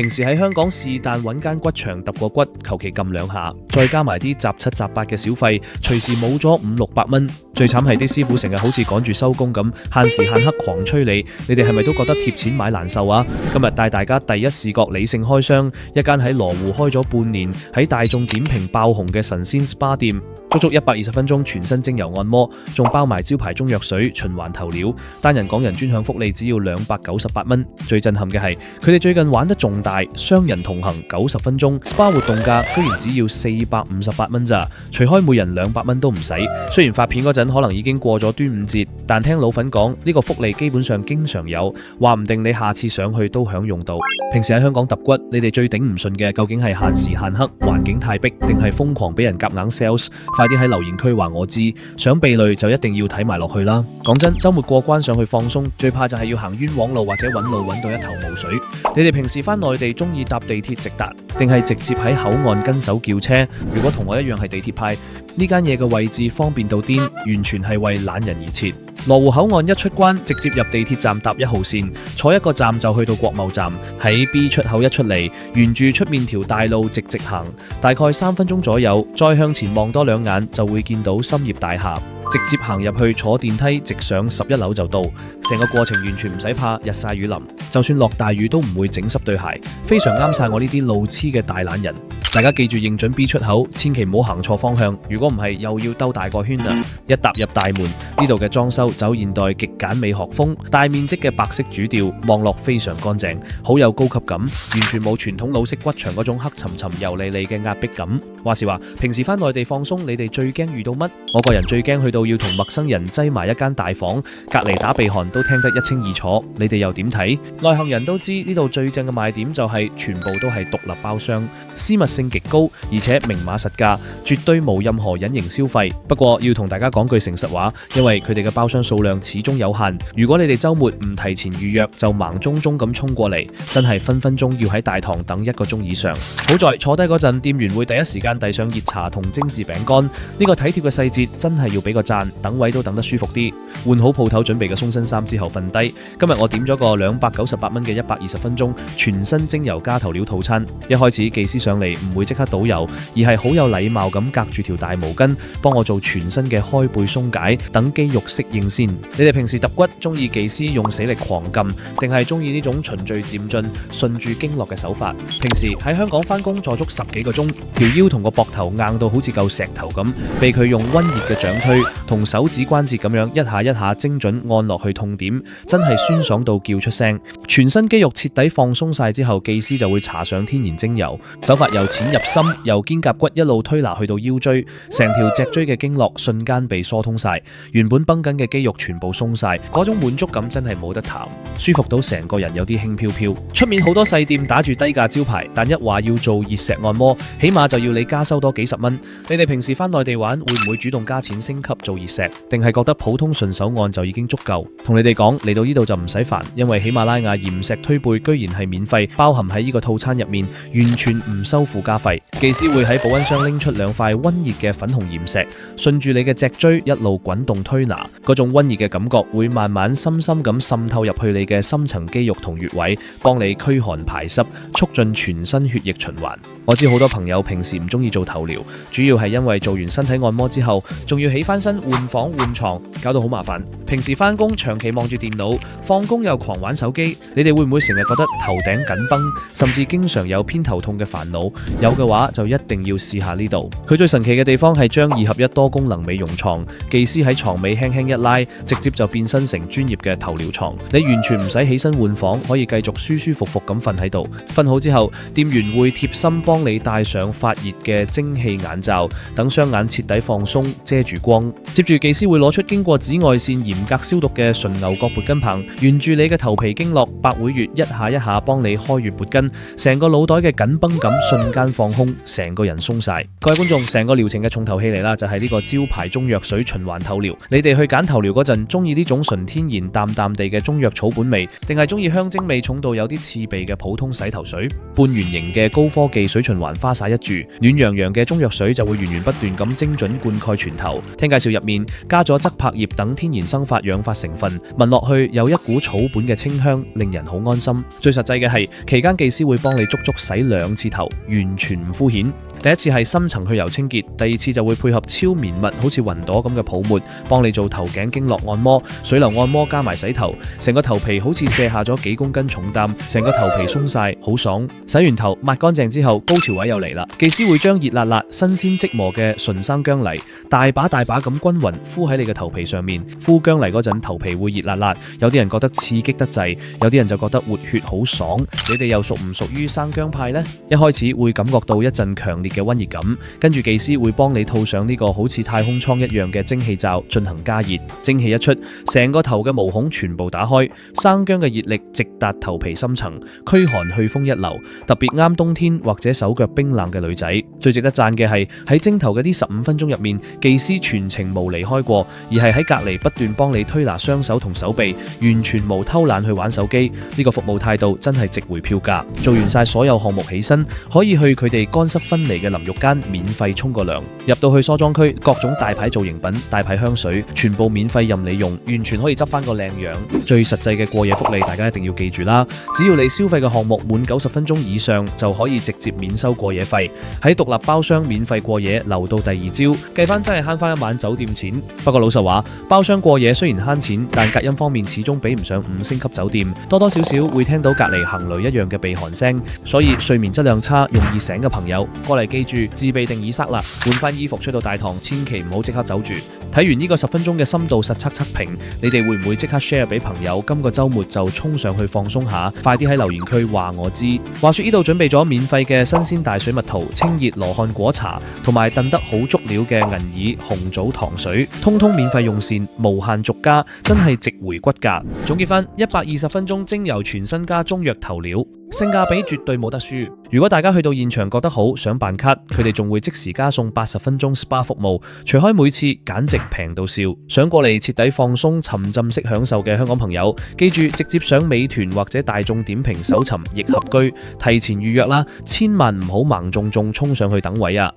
平時喺香港是但揾間骨場揼個骨，求其撳兩下，再加埋啲雜七雜八嘅小費，隨時冇咗500-600蚊。最慘係啲師傅成日好似趕住收工咁，限時限刻狂催你哋係咪都覺得貼錢買難受啊？今日帶大家第一視覺理性開箱，一間喺羅湖開咗半年，喺大眾點評爆紅嘅神仙 SPA 店，足足120分鐘全身精油按摩，仲包埋招牌中藥水、循環頭料，單人港人專享福利只要298蚊。最震撼嘅係，佢哋最近玩得仲大，雙人同行90分鐘 SPA 活動價居然只要458蚊咋，除開每人200蚊都唔使。雖然發片嗰陣可能已經過咗端午節，但聽老粉講呢個福利基本上經常有，話唔定你下次上去都享用到。平時喺香港揼骨，你哋最頂唔順嘅究竟係限時限刻、環境太逼，定係瘋狂俾人夾硬 sales？ 快啲喺留言區話我知，想避雷就一定要睇埋落去啦。講真，週末過關上去放鬆，最怕就係要行冤枉路或者揾路揾到一頭霧水。你哋平時返內地中意搭地鐵直達，定係直接喺口岸跟手叫車？如果同我一樣係地鐵派，呢間嘢嘅位置方便到癲，完全係為懶人而設。羅湖口岸一出關，直接入地鐵站搭1號線，坐一個站就去到國貿站，喺 B 出口一出嚟，沿住出面條大路直行，大概3分鐘左右，再向前望多2眼就會見到深業大廈，直接行入去坐電梯直上11樓就到，成個過程完全唔使怕日曬雨淋，就算落大雨都唔會整濕對鞋，非常啱晒我呢啲路痴嘅大懶人。大家記住認準 B 出口，千祈唔好行錯方向，如果唔係又要兜大個圈啦。一踏入大門，呢度嘅裝修走現代極簡美學風，大面積嘅白色主調，望落非常乾淨，好有高級感，完全冇傳統老式骨場嗰種黑沉沉油膩膩嘅壓迫感。話時話，平時返內地放鬆，你哋最驚遇到乜？我個人最驚去到要同陌生人擠埋一間大房，隔離打鼻鼾都聽得一清二楚。你哋又點睇？內行人都知呢度最正嘅賣點就係全部都係獨立包廂，私密性極高，而且明碼實價，絕對冇任何隱形消費。不過要同大家講句誠實話，因為佢哋嘅包廂數量始終有限，如果你哋週末唔提前預約就盲中中咁衝過嚟，真係分分鐘要喺大堂等1個鐘以上。好在坐低嗰陣，店員會第一時間遞上熱茶同精緻餅乾，呢個體貼嘅細節真係要俾個讚，等位都等得舒服啲。換好鋪頭準備嘅鬆身衫之後瞓低。今日我點咗個298蚊嘅120分鐘全身精油加頭料套餐。一開始技師上嚟唔會即刻倒油，而係好有禮貌咁隔住條大毛巾幫我做全身嘅開背鬆解，等肌肉適應先。你哋平時揼骨中意技師用死力狂撳，定係中意呢種循序漸進、順住經絡嘅手法？平時喺香港返工坐足10幾個鐘，條腰同個膊頭硬到好似嚿石頭咁，被佢用溫熱嘅掌推同手指關節咁樣一下一下精準按落去痛點，真係酸爽到叫出聲。全身肌肉徹底放鬆晒之後，技師就會搽上天然精油，手法由淺入深，由肩胛骨一路推拿去到腰椎，成條脊椎嘅經絡瞬間被疏通晒，原本繃緊嘅肌肉全部鬆晒，嗰種滿足感真係冇得談，舒服到成個人有啲輕飄飄。出面好多細店打住低價招牌，但一話要做熱石按摩，起碼就要你加收多幾十蚊。你哋平時返內地玩會唔會主動加錢升級做熱石，定係覺得普通順手按就已經足夠？同你哋講，嚟到呢度就唔使煩，因為喜馬拉雅鹽石推背居然係免費，包含喺呢個套餐入面，完全唔收附加費。技師會喺保溫箱拎出2塊溫熱嘅粉紅鹽石，順住你嘅脊椎一路滾動推拿，嗰種溫熱嘅感覺會慢慢深深咁滲透入去你嘅深層肌肉同穴位，幫你驅寒排濕，促進全身血液循環。我知好多朋友平時唔中意做頭療，主要係因為做完身體按摩之後，仲要起翻身換房換床，搞到好麻煩。平時返工長期望住電腦，放工又狂玩手機，你哋會唔會成日覺得頭頂緊繃，甚至經常有偏頭痛嘅煩惱？有嘅話就一定要試下呢度。佢最神奇嘅地方係將2合1多功能美容床，技師喺床尾輕輕一拉，直接就變身成專業嘅頭療床。你完全唔使起身換房，可以繼續舒舒服服咁瞓喺度。瞓好之後，店員會貼心幫你戴上發熱嘅蒸汽眼罩，等雙眼徹底放鬆，遮住光。接住技師會攞出經過紫外線嚴格消毒嘅純牛角撥筋棒，沿住你嘅頭皮經絡百會穴一下一下幫你開穴撥筋，成個腦袋嘅緊繃感瞬間間放空，成個人鬆晒。各位觀眾，成個療程嘅重頭戲嚟啦，就係呢個招牌中藥水循環頭療。你哋去揀頭療嗰陣，中意呢種純天然淡淡地嘅中藥草本味，定係中意香精味重到有啲刺鼻嘅普通洗頭水？半圓形嘅高科技水循環花灑一注，暖洋洋嘅中藥水就會源源不斷咁精準灌溉全頭。聽介紹入面加咗側柏葉等天然生發養發成分，聞落去有一股草本嘅清香，令人好安心。最實際嘅係期間技師會幫你足足洗2次頭，完全唔敷衍。第一次係深層去油清潔，第二次就會配合超綿密好似雲朵咁嘅泡沫，幫你做頭頸經絡按摩、水流按摩加埋洗頭，成個頭皮好似卸下咗幾公斤重擔，成個頭皮鬆晒，好爽。洗完頭抹乾淨之後，高潮位又嚟啦！技師會將熱辣辣、新鮮即磨嘅純生薑泥大把咁均勻敷喺你嘅頭皮上面。敷薑泥嗰陣，頭皮會熱辣辣，有啲人覺得刺激得滯，有啲人就覺得活血好爽。你哋又屬唔屬於生薑派呢？一開始會感覺到一陣強烈嘅溫熱感，跟住技師會幫你套上呢個好似太空艙一樣嘅蒸汽罩進行加熱。蒸汽一出，成個頭嘅毛孔全部打開，生薑嘅熱力直達頭皮深層，驅寒去風一流，特別啱冬天或者手腳冰冷嘅女仔。最值得讚嘅係喺蒸頭嘅呢15分鐘入面，技師全程冇離開過，而係喺隔離不斷幫你推拿雙手同手臂，完全冇偷懶去玩手機。呢個服務態度真係值回票價。做完晒所有項目起身，可以去佢哋乾濕分離嘅淋浴間免費沖個涼。入到去梳妝區，各種大牌造型品、大牌香水，全部免費任你用，完全可以執翻個靚樣。最實際嘅過夜福利，大家一定要記住啦！只要你消費嘅項目滿90分鐘以上，就可以直接免收過夜費。喺獨立包廂免費過夜，留到第2朝，計翻真係慳翻1晚酒店錢。不過老實話，包廂過夜雖然慳錢，但隔音方面始終比唔上5星級酒店，多多少少會聽到隔離行雷一樣嘅鼻鼾聲。所以睡眠質量差、容易醒嘅朋友，過嚟記住自備定耳塞啦，換翻衣服出到大堂，千祈唔好即刻走住。睇完呢個10分鐘嘅深度實測測評，你哋會唔會即刻 share 俾朋友？今個週末就衝上去放鬆下，快啲喺留言區話我知。話說呢度準備咗免費嘅新鮮大水蜜桃、清熱羅漢果茶，同埋燉得好足料嘅銀耳紅棗糖水，通通免費用膳，無限續加，真係值回骨價。總結翻120分鐘精油全身加中藥頭療，性價比絕對冇得輸。如果大家去到現場覺得好，想辦卡，佢哋仲會即時加送80分鐘 SPA 服務，除開每次簡直平到笑。想過嚟徹底放鬆、沉浸式享受嘅香港朋友，記住直接上美團或者大眾點評搜尋逸合居，提前預約啦，千萬唔好盲中衝上去等位啊！